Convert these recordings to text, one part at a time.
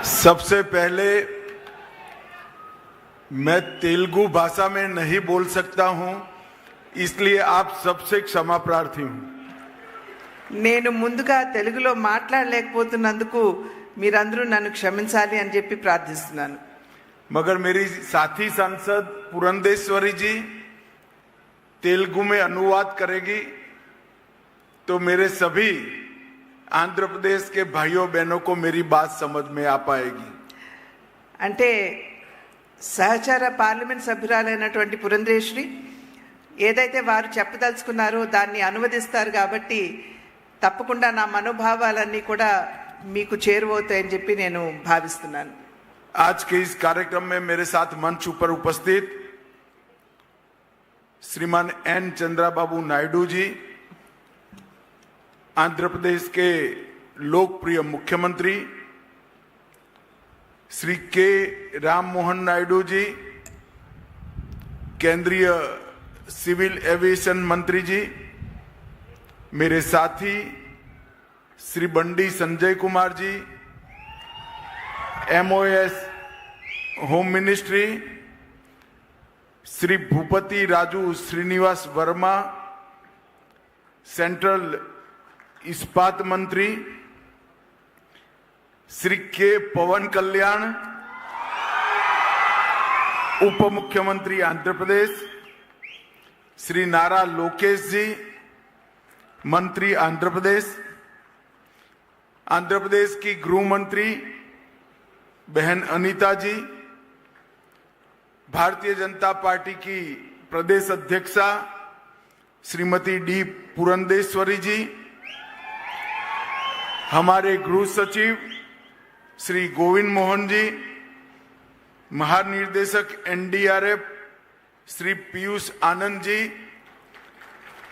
सबसे पहले मैं तेलुगु भाषा में नहीं बोल सकता हूं, इसलिए आप सबसे क्षमा प्रार्थी हूं। నేను ముందుగా తెలుగులో మాట్లాడలేకపోతున్నందుకు మీరందరూ నన్ను క్షమించాలి అని చెప్పి ప్రార్థిస్తున్నాను। मगर मेरी साथी सांसद पुरंदेश्वरी जी तेलुगु में अनुवाद करेगी तो मेरे सभी आंध्र प्रदेश के भाइयों बहनों को मेरी बात समझ में आ पाएगी। అంటే సహచర పార్లమెంట్ సభ్యురాలైనటువంటి పురంధేశ్వరి ఏదైతే వారు చెప్పదలుచుకున్నారో దాన్ని అనువదిస్తారు కాబట్టి తప్పకుండా నా మనోభావాలన్నీ కూడా మీకు చేరువవుతాయని చెప్పి నేను భావిస్తున్నాను। आज के इस कार्यक्रम में मेरे साथ मंच पर उपस्थित श्रीमान एन चंद्राबाबू नायडू जी, आंध्र प्रदेश के लोकप्रिय मुख्यमंत्री, श्री के राम मोहन नायडू जी, केंद्रीय सिविल एविएशन मंत्री जी, मेरे साथी Shri Bandi Sanjay Kumar ji, MOS home ministry, Shri Bhupathi Raju Srinivas Varma, central इस्पात मंत्री, श्री के पवन कल्याण, उप मुख्यमंत्री आंध्र प्रदेश, श्री नारा लोकेश जी, मंत्री आंध्र प्रदेश की गृह मंत्री बहन अनीता जी, भारतीय जनता पार्टी की प्रदेश अध्यक्षा श्रीमती डी पुरंदेश्वरी जी, हमारे गृह सचिव श्री गोविंद मोहन जी, महानिर्देशक NDRF श्री पीयूष आनंद जी,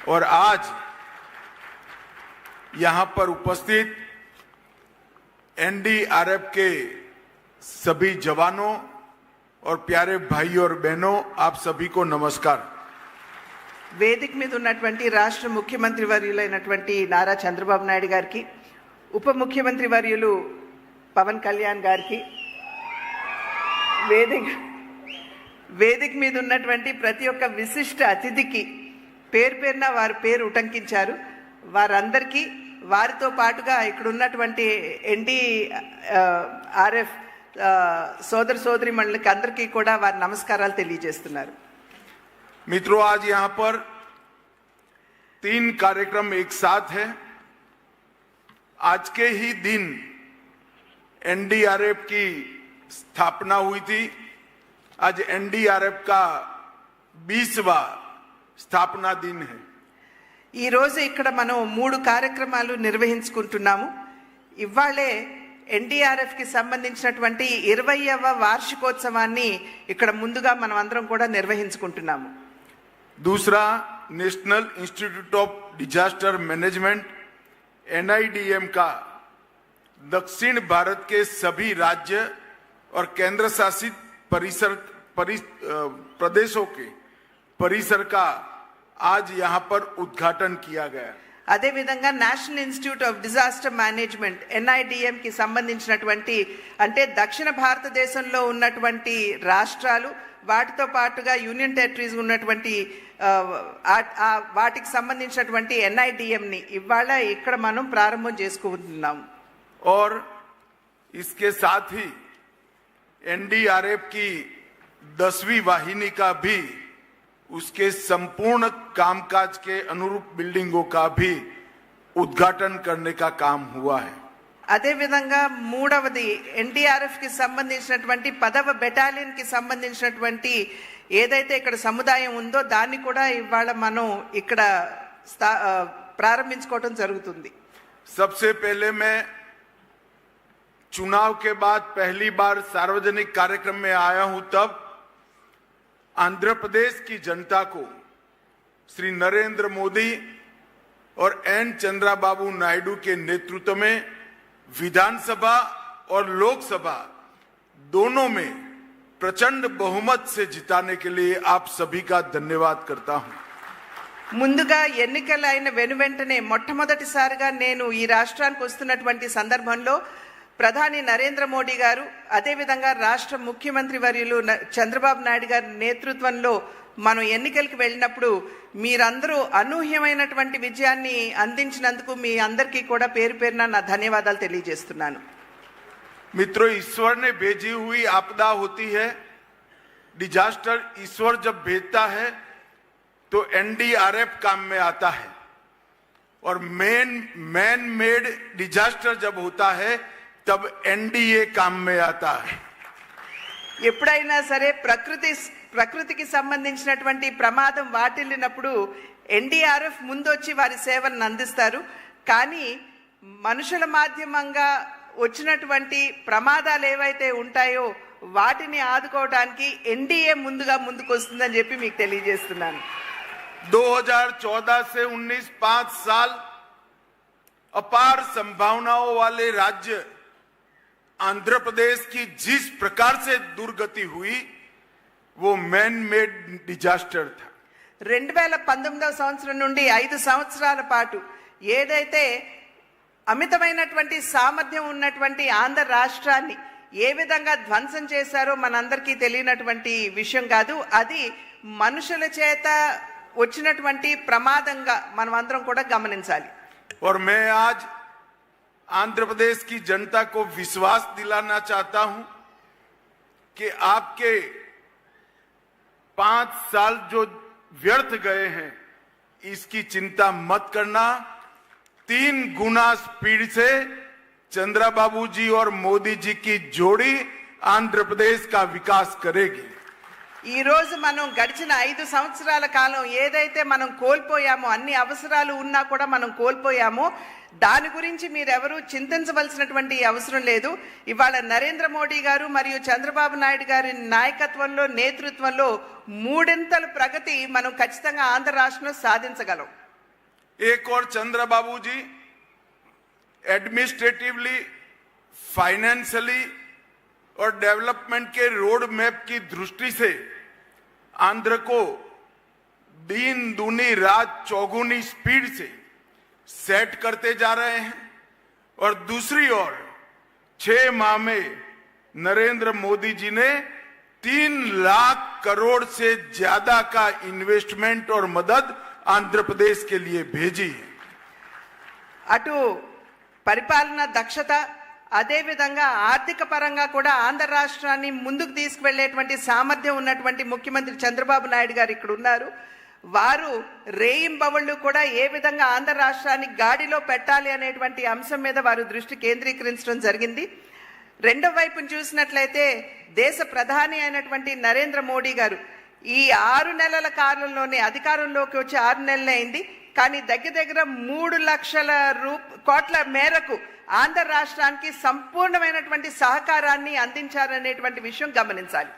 और आज यहां पर उपस्थित NDRF के सभी जवानों और प्यारे भाइयों और बहनों, आप सभी को नमस्कार। వేదిక మీద ఉన్నటువంటి రాష్ట్ర ముఖ్యమంత్రి వర్యులైనటువంటి నారా చంద్రబాబు నాయుడు గారికి, ఉప ముఖ్యమంత్రి వర్యులు పవన్ కళ్యాణ్ గారికి, వేదిక మీద ఉన్నటువంటి ప్రతి ఒక్క విశిష్ట అతిథికి పేరు పేరున వారి పేరు ఉటంకించారు, వారందరికీ వారితో పాటుగా ఇక్కడ ఉన్నటువంటి NDRF సోదర సోదరి మండలికి అందరికీ కూడా వారి నమస్కారాలు తెలియజేస్తున్నారు। मित्रों, आज यहां पर 3 कार्यक्रम एक साथ है। आज के ही दिन NDRF की स्थापना हुई थी। आज NDRF का 20वां स्थापना दिन है। ఈ రోజు ఇక్కడ మనం 3 కార్యక్రమాలు నిర్వహించుకుంటున్నాము। ఇవాళే NDRF కి సంబంధించినటువంటి 20వ వార్షికోత్సవాన్ని ఇక్కడ ముందుగా మనం అందరం కూడా నిర్వహించుకుంటున్నాము। दूसरा, national institute of disaster management NIDM का दक्षिण भारत के सभी राज्य और केंद्र शासित प्रदेशों के परिसर का आज यहां पर उद्घाटन किया गया। అదే విధంగా national institute of disaster management NIDM కి సంబంధించినటువంటి అంటే దక్షిణ భారతదేశంలో ఉన్నటువంటి రాష్ట్రాలు, వాటితో పాటుగా యూనియన్ టెరిటరీస్ ఉన్నటువంటి వాటికి సంబంధించినటువంటి NIDM ని ఇవాళ ఇక్కడ మనం ప్రారంభం చేసుకుంటున్నాం। और इसके साथ ही NDRF की 10वीं वाहिनी का भी उसके संपूर्ण कामकाज के अनुरूप बिल्डिंगों का भी उद्घाटन करने का काम हुआ है। అదే విధంగా మూడవది NDRF కి సంబంధించినటువంటి 10వ బెటాలియన్ కి సంబంధించినటువంటి ఏదైతే ఇక్కడ సముదాయం ఉందో దాన్ని కూడా ఇవాళ మనం ఇక్కడ ప్రారంభించుకోవడం జరుగుతుంది। सबसे पहले मैं चुनाव के बाद पहली बार सार्वजनिक कार्यक्रम में आया हूं, तब आंध्र प्रदेश की जनता को श्री नरेंद्र मोदी और N चंद्राबाबू नायडू के नेतृत्व में विधानसभा और लोकसभा दोनों में प्रचंड बहुमत से जिताने के लिए आप सभी का धन्यवाद करता हूं। ముందుగా ఎన్నికలైన వెనువెంటనే మొట్టమొదటిసారిగా నేను ఈ రాష్ట్రానికి వస్తున్నటువంటి సందర్భంలో ప్రధాని నరేంద్ర మోడీ గారు అదేవిధంగా రాష్ట్ర ముఖ్యమంత్రి వర్యులు చంద్రబాబు నాయుడు గారి నేతృత్వంలో మనం ఎన్నికలకు వెళ్ళినప్పుడు మీరందరూ అనూహ్యమైనటువంటి విజయాన్ని అందించినందుకు మీ అందరికీ కూడా పేరు పేరున నా ధన్యవాదాలు తెలియజేస్తున్నాను. मित्रों, ईश्वर ने भेजी हुई आपदा होती है, डिजास्टर ईश्वर जब भेजता है तो एनडीआरएफ काम में आता है, और मैन मेड डिजास्टर जब होता है तब एनडीए काम में आता है. ఎప్పుడైనా సరే ప్రకృతికి సంబంధించినటువంటి ప్రమాదం వాటిల్లినప్పుడు ఎన్డీఆర్ఎఫ్ ముందొచ్చి వారి సేవలను అందిస్తారు. కానీ మనుషుల మాధ్యమంగా వచ్చినటువంటి ప్రమాదాలు ఏవైతే ఉంటాయో వాటిని ఆదుకోవడానికి ఎన్డీఏ ముందుకు వస్తుందని చెప్పి మీకు తెలియజేస్తున్నాను. 2014 से 19 5 साल अपार संभावनाओं वाले राज्य आंध्र प्रदेश की जिस प्रकार से दुर्गति हुई वो मैन मेड डिजास्टर था. 2019 సంవత్సరం నుండి 5 సంవత్సరాల పాటు ఏదైతే అమితమైనటువంటి సామర్థ్యం ఉన్నటువంటి ఆంధ్ర రాష్ట్రాన్ని ఏ విధంగా ధ్వంసం చేశారో మనందరికీ తెలియనటువంటి విషయం కాదు. అది మనుషుల చేత వచ్చినటువంటి ప్రమాదంగా మనం అందరం కూడా గమనించాలి. और मैं आज आंध्र प्रदेश की जनता को विश्वास दिलाना चाहता हूं कि आपके 5 साल जो व्यर्थ गए हैं इसकी चिंता मत करना. 3 गुना स्पीड से चंद्रबाबू जी और मोदी जी की जोड़ी आंध्र प्रदेश का विकास करेगी. ఈ రోజు మనం గడిచిన 5 సంవత్సరాల కాలం ఏదైతే మనం కోల్పోయామో, అన్ని అవసరాలు ఉన్నా కూడా మనం కోల్పోయామో, దాని గురించి మీరెవరూ చింతించవలసినటువంటి అవసరం లేదు. ఇవాళ నరేంద్ర మోడీ గారు మరియు చంద్రబాబు నాయుడు గారి నాయకత్వంలో నేతృత్వంలో 3 ప్రగతి మనం ఖచ్చితంగా ఆంధ్ర రాష్ట్రంలో సాధించగలం. एक और चंद्रबाबू जी एडमिनिस्ट्रेटिवली, फाइनेंशियली और डेवलपमेंट के रोड मैप की दृष्टि से आंध्र को दिन दूनी रात चौगुनी स्पीड से सेट करते जा रहे हैं. और दूसरी ओर 6 माह में नरेंद्र मोदी जी ने 3 लाख करोड़ से ज्यादा का इन्वेस्टमेंट और मदद आंध्र प्रदेश के लिए भेजी. అటు పరిపాలన దక్షత అదే విధంగా ఆర్థిక పరంగా కూడా ఆంధ్ర రాష్ట్రాన్ని ముందుకు తీసుకువెళ్లేటువంటి సామర్థ్యం ఉన్నటువంటి ముఖ్యమంత్రి చంద్రబాబు నాయుడు గారు ఇక్కడ ఉన్నారు. వారు రేయింబవళ్ళు కూడా ఏ విధంగా ఆంధ్ర రాష్ట్రాన్ని గాడిలో పెట్టాలి అనేటువంటి అంశం మీద వారు దృష్టి కేంద్రీకరించడం జరిగింది. రెండో వైపును చూసినట్లయితే దేశ ప్రధాని అయినటువంటి నరేంద్ర మోడీ గారు ఈ 6 నెలల కాలంలోనే అధికారంలోకి వచ్చి 6 నెలలే అయింది. కానీ దగ్గర 3 లక్షల కోట్ల మేరకు ఆంధ్ర రాష్ట్రానికి సంపూర్ణమైనటువంటి సహకారాన్ని అందించారనేటువంటి విషయం గమనించాలి.